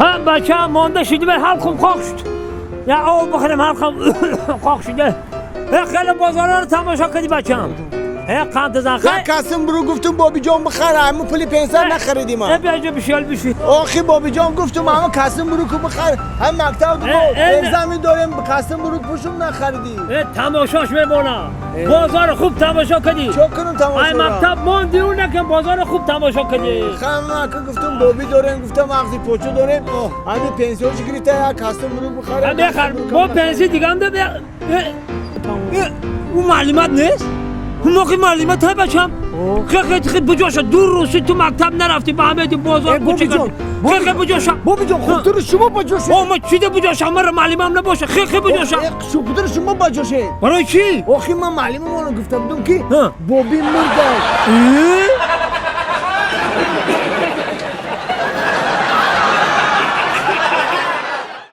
ها بچه هم مانده شدی به حلقم خاک شد یا آب بخورم حلقم خاک شده خیلی بازارها رو تماشا کردی بچه هم قند زن خیلی قاسم برو گفتم بابی جان بخره همه پول پنسر نخریدیم ما بیا اینجا بشیال بشی آخی بابی جان گفتم همه قاسم برو که بخره هم مکتب دو اگزمی داریم قاسم برو پوشم نخریدیم تماشاش میمونم بازار خوب تماشا کردی چه کنم تماشا ای مکتب ماندی اون نکن بازار خوب تماشا کردی خانم که گفتم بابی داریم گفتم مغزی پوچو داریم همین پنسیون چی گریته قاسم برو بخره بخر با پنسی دیگه هم ده اون معلومات نیست؟ اون موقع معلومات های بچم خیلی بجاشا دور روسی تو مکتب نرفتی به همه بازار کوچه کردی خیلی بجاشا بابی جان خودتون شما بجاشه ما چیده بجاشا من معلومم نباشه خیلی بجاشا خودتون شما بجاشه برای چی؟ آخی من معلومه مانو گفتم که بابی مرده